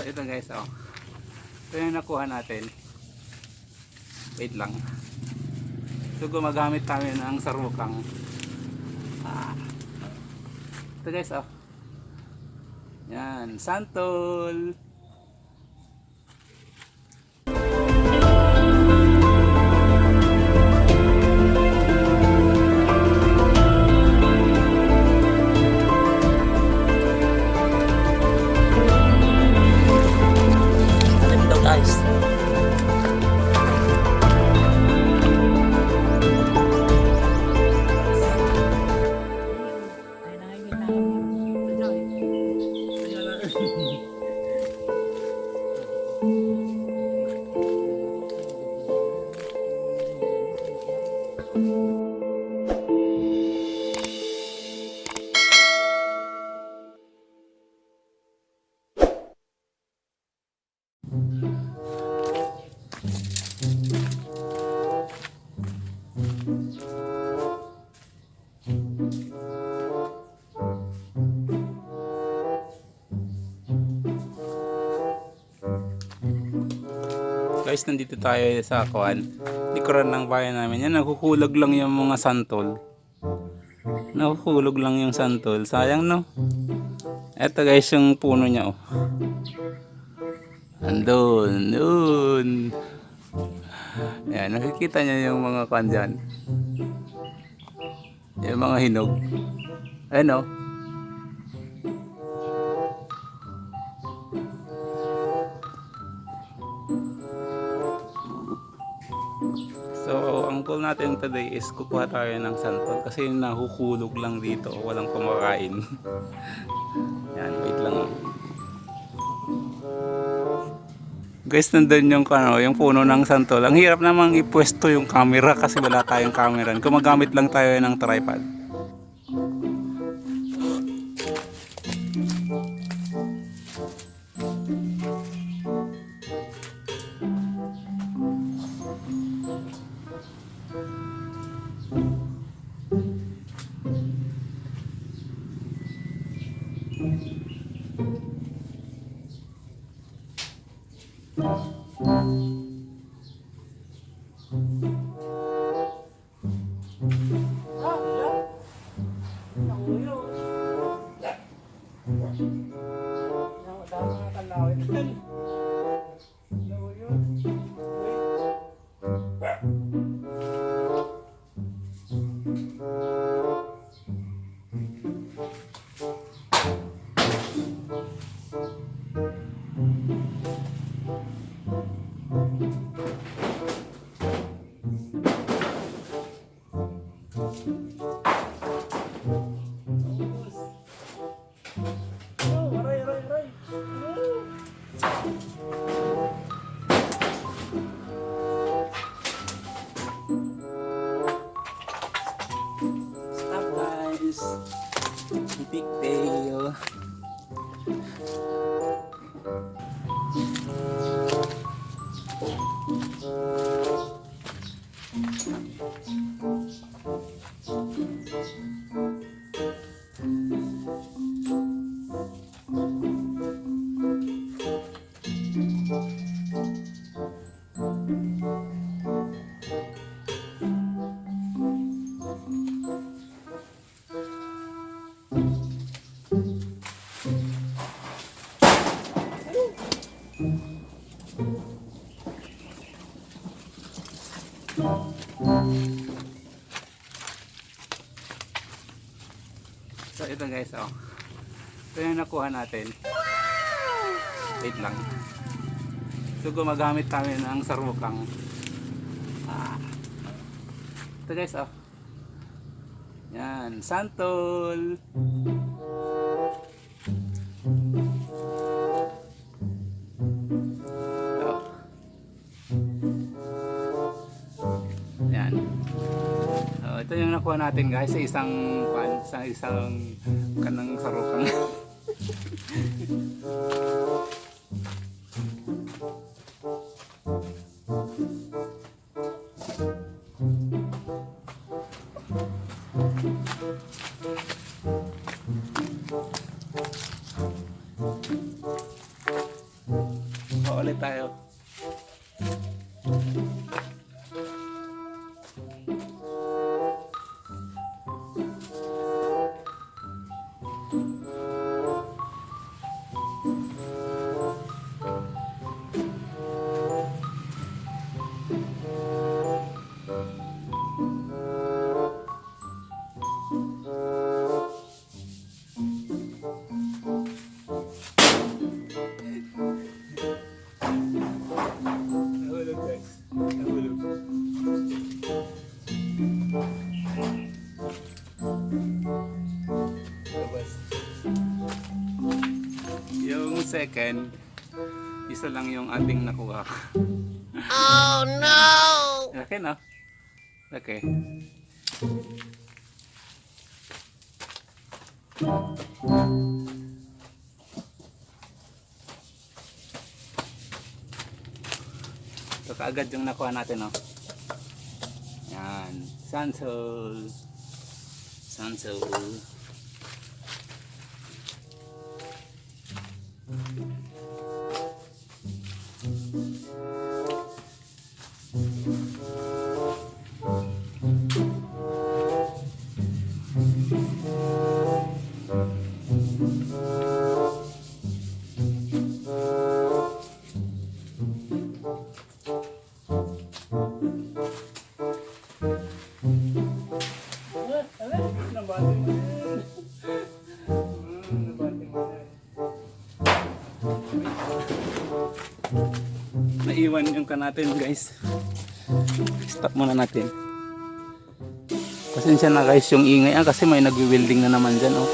ito guys, oh. Ito yung nakuha natin. Wait lang. So gumagamit kami ng sarukang. Ito guys, oh. Yan, Santol. Guys, nandito tayo sa likuran ng bayan namin. Yan, nakukulog lang yung mga santol. Nakukulog lang yung santol. Sayang, no? Eto guys, yung puno niya, oh. Andun, dun. Yan, nakikita niya yung mga dyan. Yung mga hinog. Ayan, oh. So, ang goal natin today is kukuha tayo ng santol kasi nahuhulog lang dito, walang kumakain. Yan, wait lang. Guys, nandun yung, yung puno ng santol. Ang hirap namang ipwesto yung camera kasi wala tayong camera. Gumagamit lang tayo ng tripod. Pigtail. So ito guys, oh. Ito yung nakuha natin. Wait lang. So gumagamit kami ng sarukang. Ito guys, oh. Yan, Santol. Ito yung nakuha natin guys sa isang kanang sarukang. second, isa lang yung ating nakuha. Oh no! Okay no? Okay. Ito kaagad yung nakuha natin, no? Yan. Santol. Santol. Naiwan yung ka natin, guys. Stop muna natin. Pasensya na guys yung ingay kasi may nagwi-welding na naman dyan, oh.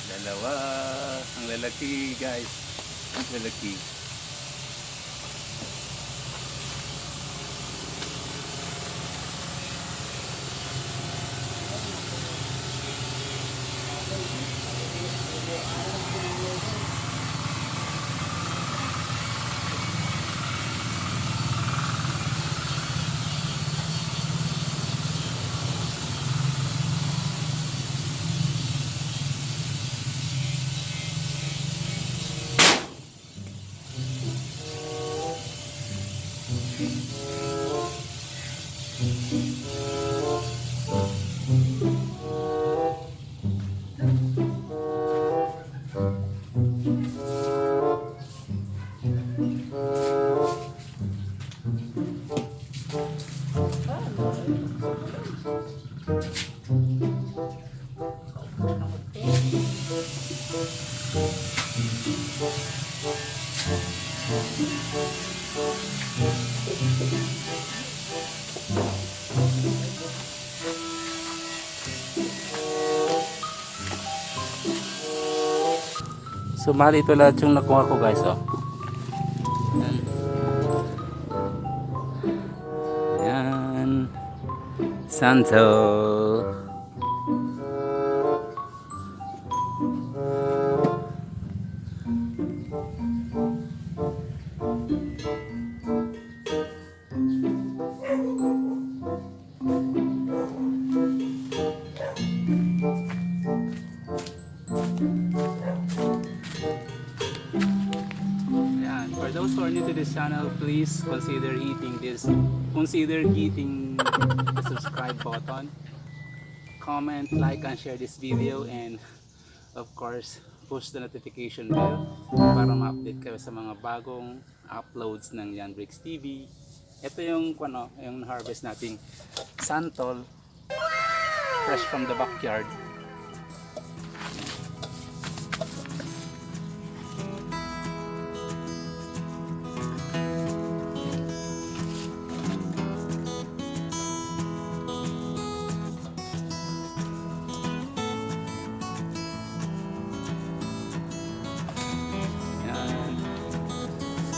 Dalawa ang lalaki, guys. Ang lalaki. So mali ito lahat yung nakuha ko, guys, oh. Yan. Santol. For those who are new to this channel, please consider hitting the subscribe button, comment, like, and share this video, and of course push the notification bell para ma-update kayo sa mga bagong uploads ng Leandrix TV. Ito yung yung harvest nating santol, fresh from the backyard.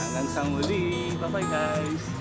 Hanggang sa muli. Bye bye, guys.